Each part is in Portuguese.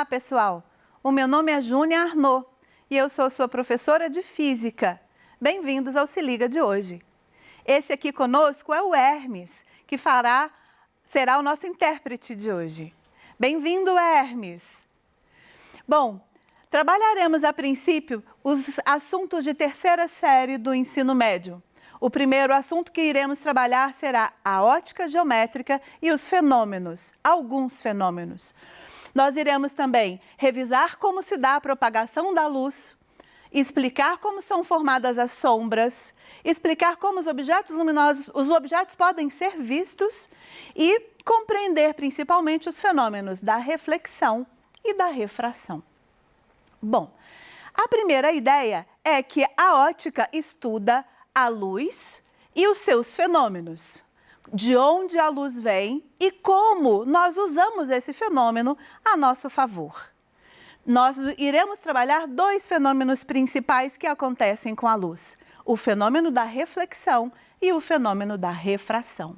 pessoal! O meu nome é Júnia Arnaud e eu sou sua professora de Física. Bem-vindos ao Se Liga de hoje. Esse aqui conosco é o Hermes, que será o nosso intérprete de hoje. Bem-vindo, Hermes! Bom, trabalharemos a princípio os assuntos de terceira série do ensino médio. O primeiro assunto que iremos trabalhar será a ótica geométrica e os fenômenos, alguns fenômenos. Nós iremos também revisar como se dá a propagação da luz, explicar como são formadas as sombras, explicar como os objetos luminosos, os objetos podem ser vistos e compreender principalmente os fenômenos da reflexão e da refração. Bom, a primeira ideia é que a ótica estuda a luz e os seus fenômenos, de onde a luz vem e como nós usamos esse fenômeno a nosso favor. Nós iremos trabalhar dois fenômenos principais que acontecem com a luz, o fenômeno da reflexão e o fenômeno da refração.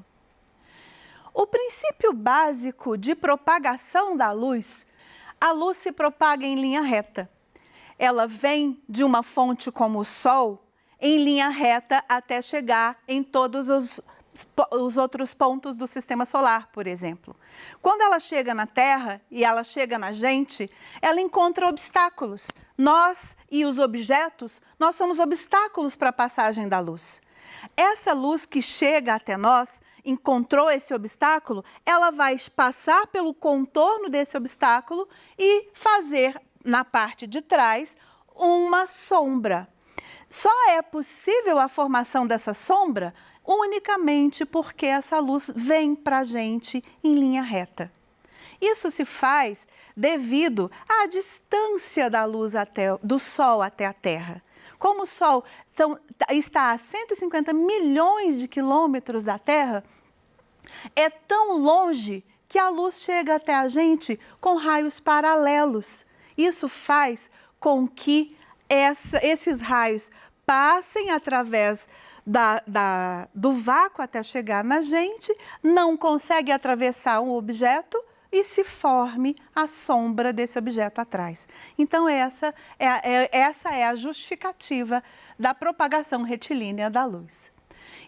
O princípio básico de propagação da luz, a luz se propaga em linha reta. Ela vem de uma fonte como o Sol, em linha reta até chegar em todos os outros pontos do sistema solar, por exemplo. Quando ela chega na Terra e ela chega na gente, ela encontra obstáculos. Nós e os objetos, nós somos obstáculos para a passagem da luz. Essa luz que chega até nós, encontrou esse obstáculo, ela vai passar pelo contorno desse obstáculo e fazer, na parte de trás, uma sombra. Só é possível a formação dessa sombra unicamente porque essa luz vem para a gente em linha reta. Isso se faz devido à distância da luz do Sol até a Terra. Como o Sol está a 150 milhões de quilômetros da Terra, é tão longe que a luz chega até a gente com raios paralelos. Isso faz com que esses raios passem através do vácuo até chegar na gente, não consegue atravessar um objeto e se forme a sombra desse objeto atrás. Então, essa é a justificativa da propagação retilínea da luz.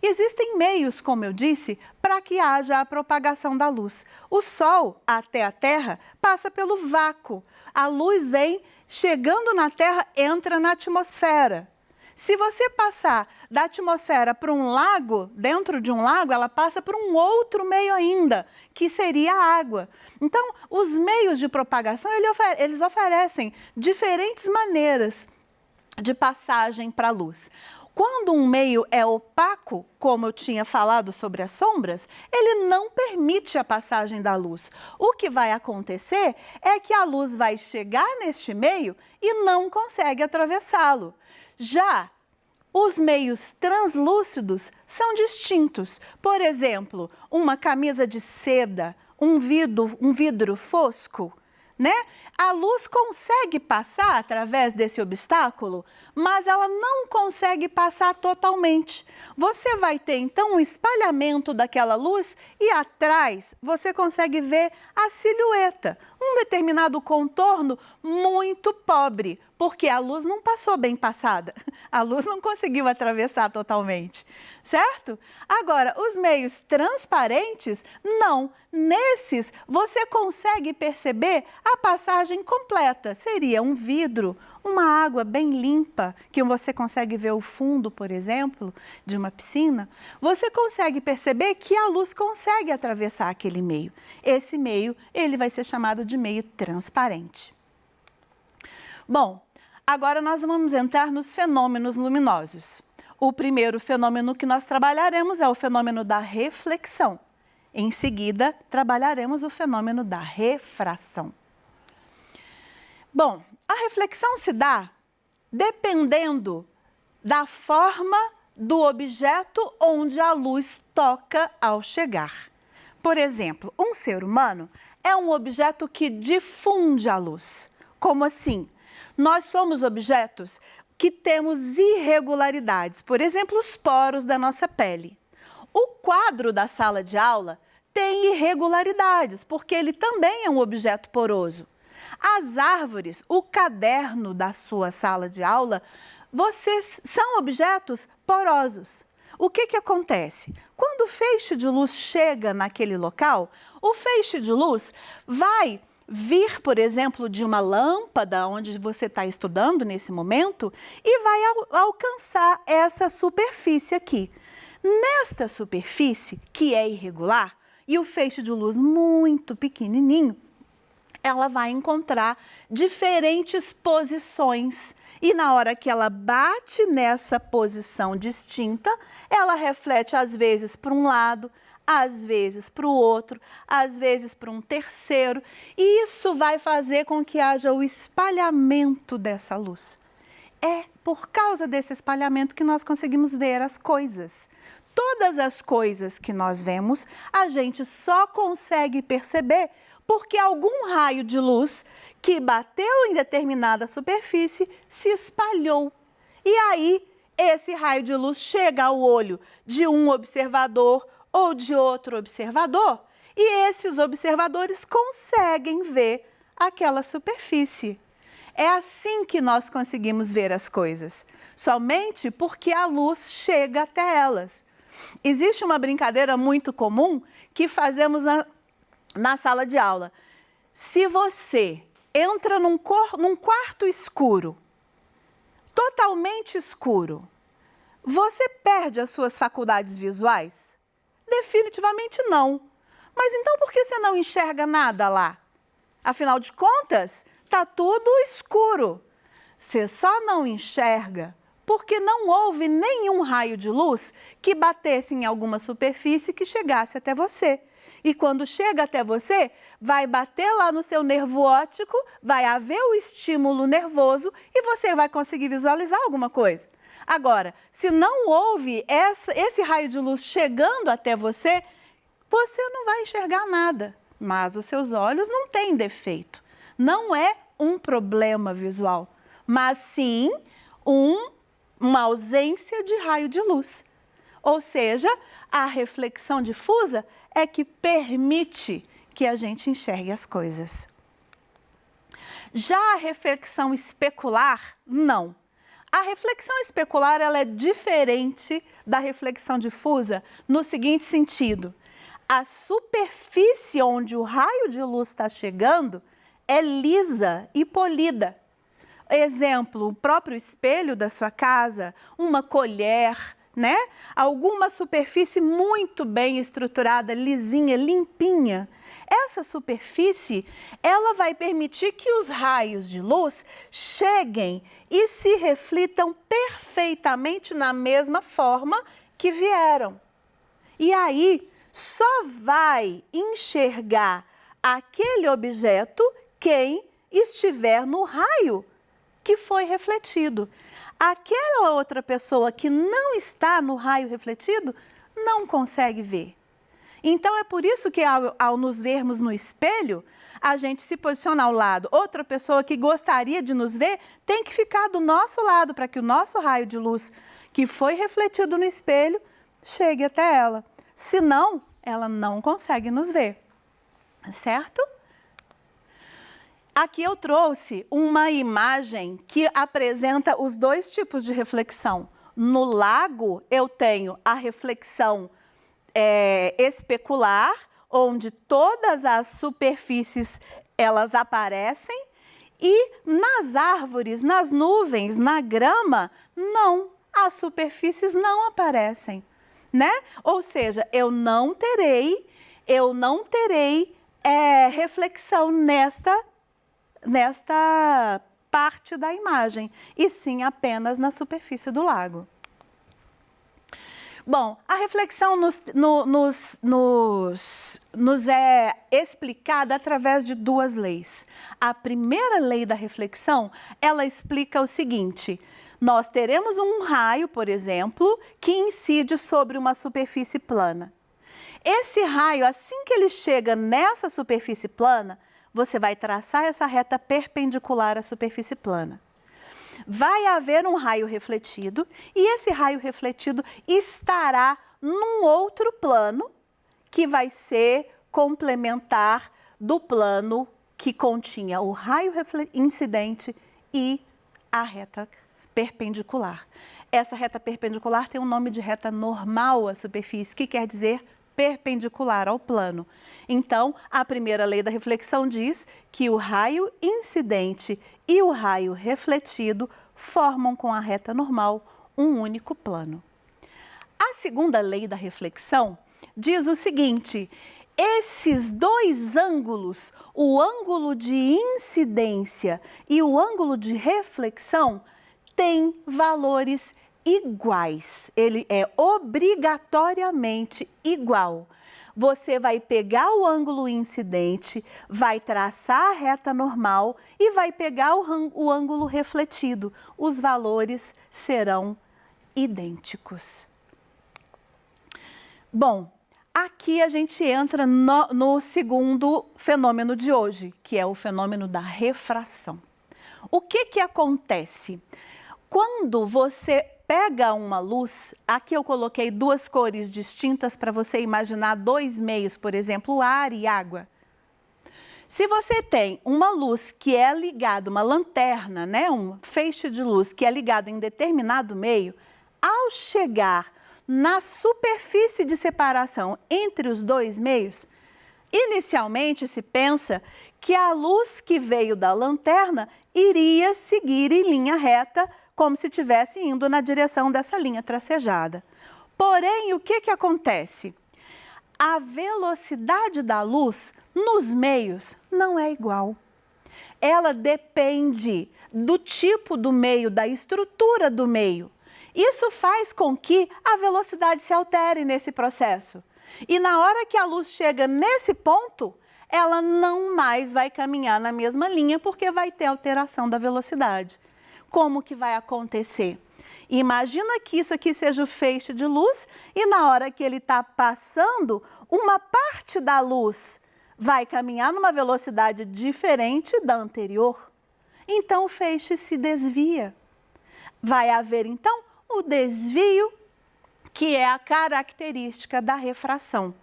Existem meios, como eu disse, para que haja a propagação da luz. O Sol até a Terra passa pelo vácuo. A luz vem chegando na Terra, entra na atmosfera. Se você passar da atmosfera para um lago, dentro de um lago, ela passa por um outro meio ainda, que seria a água. Então, os meios de propagação, eles oferecem diferentes maneiras de passagem para a luz. Quando um meio é opaco, como eu tinha falado sobre as sombras, ele não permite a passagem da luz. O que vai acontecer é que a luz vai chegar neste meio e não consegue atravessá-lo. Já os meios translúcidos são distintos. Por exemplo, uma camisa de seda, um vidro fosco, né? A luz consegue passar através desse obstáculo, mas ela não consegue passar totalmente. Você vai ter, então, um espalhamento daquela luz e atrás você consegue ver a silhueta, um determinado contorno muito pobre, porque a luz não passou bem passada, a luz não conseguiu atravessar totalmente, certo? Agora, os meios transparentes, não. Nesses, você consegue perceber a passagem completa. Seria um vidro, uma água bem limpa, que você consegue ver o fundo, por exemplo, de uma piscina. Você consegue perceber que a luz consegue atravessar aquele meio. Esse meio, ele vai ser chamado de meio transparente. Bom, agora nós vamos entrar nos fenômenos luminosos. O primeiro fenômeno que nós trabalharemos é o fenômeno da reflexão. Em seguida, trabalharemos o fenômeno da refração. Bom, a reflexão se dá dependendo da forma do objeto onde a luz toca ao chegar. Por exemplo, um ser humano é um objeto que difunde a luz. Como assim? Nós somos objetos que temos irregularidades, por exemplo, os poros da nossa pele. O quadro da sala de aula tem irregularidades, porque ele também é um objeto poroso. As árvores, o caderno da sua sala de aula, são objetos porosos. O que acontece? Quando o feixe de luz chega naquele local, o feixe de luz vai vir, por exemplo, de uma lâmpada onde você está estudando nesse momento e vai alcançar essa superfície aqui. Nesta superfície, que é irregular, e o feixe de luz muito pequenininho, ela vai encontrar diferentes posições. E na hora que ela bate nessa posição distinta, ela reflete às vezes para um lado, às vezes para o outro, às vezes para um terceiro. E isso vai fazer com que haja o espalhamento dessa luz. É por causa desse espalhamento que nós conseguimos ver as coisas. Todas as coisas que nós vemos, a gente só consegue perceber porque algum raio de luz que bateu em determinada superfície se espalhou. E aí, esse raio de luz chega ao olho de um observador ou de outro observador, e esses observadores conseguem ver aquela superfície. É assim que nós conseguimos ver as coisas, somente porque a luz chega até elas. Existe uma brincadeira muito comum que fazemos na sala de aula. Se você entra num quarto escuro, totalmente escuro, você perde as suas faculdades visuais? Definitivamente não. Mas então por que você não enxerga nada lá? Afinal de contas, está tudo escuro. Você só não enxerga porque não houve nenhum raio de luz que batesse em alguma superfície que chegasse até você. E quando chega até você, vai bater lá no seu nervo óptico, vai haver o estímulo nervoso e você vai conseguir visualizar alguma coisa. Agora, se não houve esse raio de luz chegando até você, você não vai enxergar nada. Mas os seus olhos não têm defeito. Não é um problema visual, mas sim uma ausência de raio de luz. Ou seja, a reflexão difusa é que permite que a gente enxergue as coisas. Já a reflexão especular, não. A reflexão especular ela é diferente da reflexão difusa no seguinte sentido. A superfície onde o raio de luz está chegando é lisa e polida. Exemplo, o próprio espelho da sua casa, uma colher, né? Alguma superfície muito bem estruturada, lisinha, limpinha. Essa superfície, ela vai permitir que os raios de luz cheguem e se reflitam perfeitamente na mesma forma que vieram. E aí, só vai enxergar aquele objeto quem estiver no raio que foi refletido. Aquela outra pessoa que não está no raio refletido não consegue ver. Então é por isso que ao nos vermos no espelho, a gente se posiciona ao lado. Outra pessoa que gostaria de nos ver tem que ficar do nosso lado para que o nosso raio de luz que foi refletido no espelho chegue até ela. Senão, ela não consegue nos ver, certo? Aqui eu trouxe uma imagem que apresenta os dois tipos de reflexão. No lago, eu tenho a reflexão especular, onde todas as superfícies elas aparecem, e nas árvores, nas nuvens, na grama, não, as superfícies não aparecem, né? Ou seja, eu não terei reflexão nesta parte da imagem, e sim apenas na superfície do lago. Bom, a reflexão nos é explicada através de duas leis. A primeira lei da reflexão, ela explica o seguinte: nós teremos um raio, por exemplo, que incide sobre uma superfície plana. Esse raio, assim que ele chega nessa superfície plana, você vai traçar essa reta perpendicular à superfície plana. Vai haver um raio refletido e esse raio refletido estará num outro plano que vai ser complementar do plano que continha o raio incidente e a reta perpendicular. Essa reta perpendicular tem o nome de reta normal à superfície, que quer dizer perpendicular ao plano. Então, a primeira lei da reflexão diz que o raio incidente e o raio refletido formam com a reta normal um único plano. A segunda lei da reflexão diz o seguinte: esses dois ângulos, o ângulo de incidência e o ângulo de reflexão, têm valores iguais. Ele é obrigatoriamente igual. Você vai pegar o ângulo incidente, vai traçar a reta normal e vai pegar o ângulo refletido. Os valores serão idênticos. Bom, aqui a gente entra no segundo fenômeno de hoje, que é o fenômeno da refração. O que acontece? Quando você pega uma luz, aqui eu coloquei duas cores distintas para você imaginar dois meios, por exemplo, ar e água. Se você tem uma luz que é ligada, uma lanterna, né, um feixe de luz que é ligado em determinado meio, ao chegar na superfície de separação entre os dois meios, inicialmente se pensa que a luz que veio da lanterna iria seguir em linha reta, como se estivesse indo na direção dessa linha tracejada. Porém, o que acontece? A velocidade da luz nos meios não é igual. Ela depende do tipo do meio, da estrutura do meio. Isso faz com que a velocidade se altere nesse processo. E na hora que a luz chega nesse ponto, ela não mais vai caminhar na mesma linha, porque vai ter alteração da velocidade. Como que vai acontecer? Imagina que isso aqui seja o feixe de luz e na hora que ele está passando, uma parte da luz vai caminhar numa velocidade diferente da anterior. Então o feixe se desvia. Vai haver então o desvio, que é a característica da refração.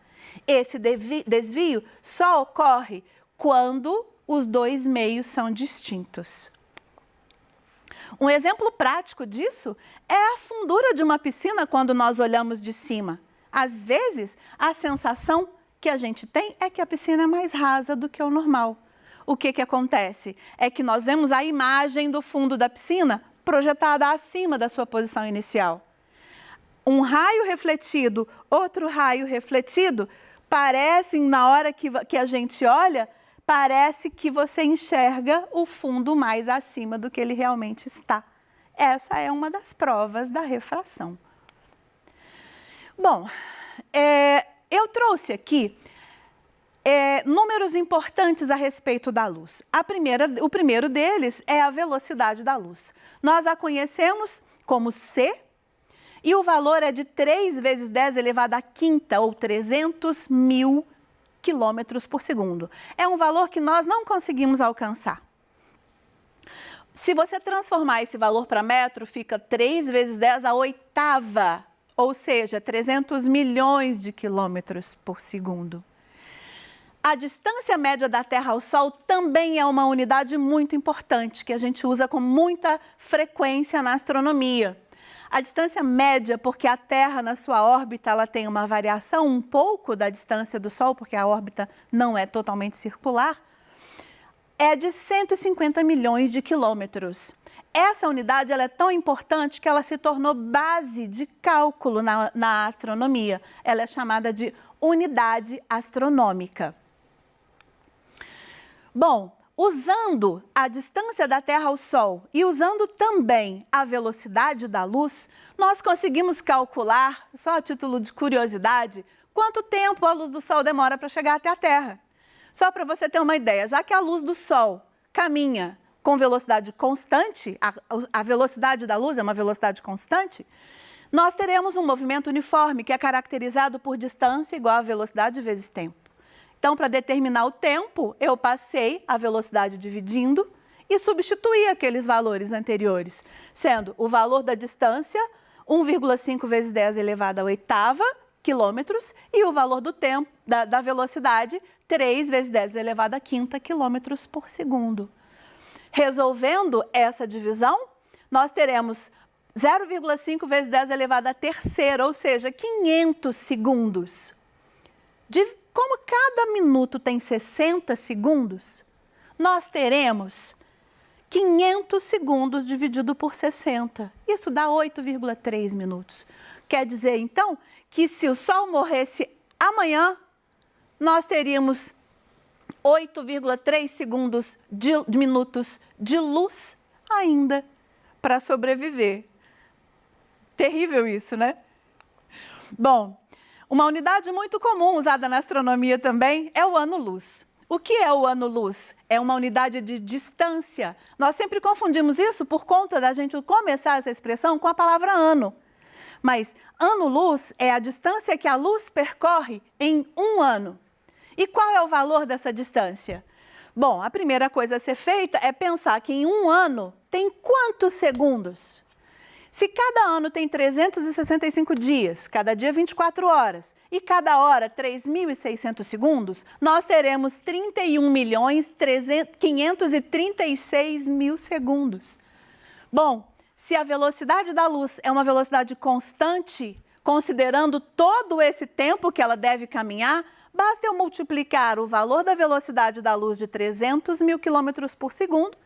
Esse desvio só ocorre quando os dois meios são distintos. Um exemplo prático disso é a fundura de uma piscina quando nós olhamos de cima. Às vezes, a sensação que a gente tem é que a piscina é mais rasa do que o normal. O que acontece? É que nós vemos a imagem do fundo da piscina projetada acima da sua posição inicial. Um raio refletido, outro raio refletido, parecem, na hora que a gente olha, parece que você enxerga o fundo mais acima do que ele realmente está. Essa é uma das provas da refração. Bom, eu trouxe aqui números importantes a respeito da luz. O primeiro deles é a velocidade da luz. Nós a conhecemos como c, e o valor é de 3 vezes 10 elevado à quinta, ou 300 mil quilômetros por segundo. É um valor que nós não conseguimos alcançar. Se você transformar esse valor para metro, fica 3 vezes 10 à oitava, ou seja, 300 milhões de quilômetros por segundo. A distância média da Terra ao Sol também é uma unidade muito importante, que a gente usa com muita frequência na astronomia. A distância média, porque a Terra na sua órbita ela tem uma variação um pouco da distância do Sol, porque a órbita não é totalmente circular, é de 150 milhões de quilômetros. Essa unidade ela é tão importante que ela se tornou base de cálculo na astronomia. Ela é chamada de unidade astronômica. Bom, usando a distância da Terra ao Sol e usando também a velocidade da luz, nós conseguimos calcular, só a título de curiosidade, quanto tempo a luz do Sol demora para chegar até a Terra. Só para você ter uma ideia, já que a luz do Sol caminha com velocidade constante, a velocidade da luz é uma velocidade constante, nós teremos um movimento uniforme que é caracterizado por distância igual a velocidade vezes tempo. Então, para determinar o tempo, eu passei a velocidade dividindo e substituí aqueles valores anteriores, sendo o valor da distância 1,5 vezes 10 elevado à oitava, quilômetros e o valor do tempo, da velocidade, 3 vezes 10 elevado à quinta quilômetros por segundo. Resolvendo essa divisão, nós teremos 0,5 vezes 10 elevado à terceira, ou seja, 500 segundos. Como cada minuto tem 60 segundos, nós teremos 500 segundos dividido por 60. Isso dá 8,3 minutos. Quer dizer, então, que se o Sol morresse amanhã, nós teríamos 8,3 minutos de luz ainda para sobreviver. Terrível isso, né? Bom, uma unidade muito comum usada na astronomia também é o ano-luz. O que é o ano-luz? É uma unidade de distância. Nós sempre confundimos isso por conta da gente começar essa expressão com a palavra ano. Mas ano-luz é a distância que a luz percorre em um ano. E qual é o valor dessa distância? Bom, a primeira coisa a ser feita é pensar que em um ano tem quantos segundos? Se cada ano tem 365 dias, cada dia 24 horas e cada hora 3.600 segundos, nós teremos 31.536.000 segundos. Bom, se a velocidade da luz é uma velocidade constante, considerando todo esse tempo que ela deve caminhar, basta eu multiplicar o valor da velocidade da luz de 300.000 km por segundo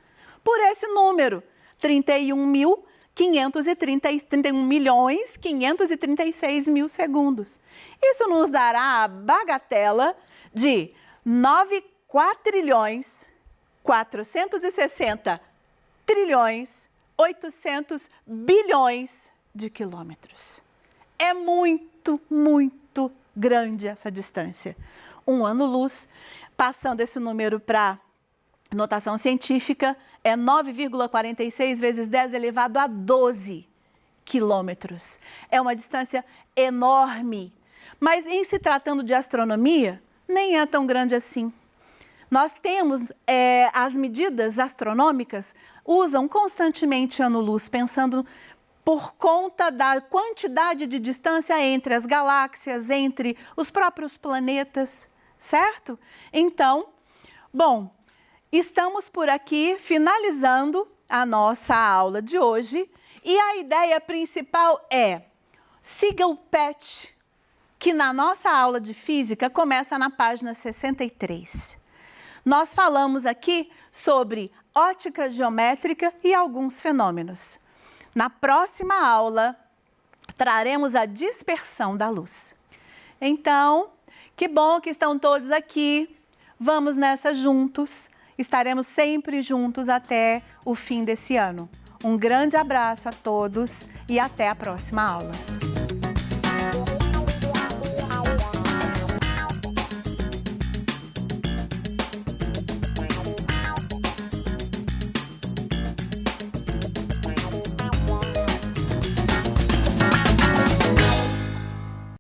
por esse número, 31.536.000 segundos. Isso nos dará a bagatela de 9.460.800 bilhões de quilômetros. É muito, muito grande essa distância. Um ano-luz, passando esse número para notação científica, é 9,46 vezes 10 elevado a 12 quilômetros. É uma distância enorme. Mas em se tratando de astronomia, nem é tão grande assim. Nós temos as medidas astronômicas, usam constantemente ano-luz, pensando por conta da quantidade de distância entre as galáxias, entre os próprios planetas, certo? Então, bom, estamos por aqui finalizando a nossa aula de hoje e a ideia principal é siga o PET, que na nossa aula de física começa na página 63. Nós falamos aqui sobre ótica geométrica e alguns fenômenos. Na próxima aula, traremos a dispersão da luz. Então, que bom que estão todos aqui. Vamos nessa juntos. Estaremos sempre juntos até o fim desse ano. Um grande abraço a todos e até a próxima aula.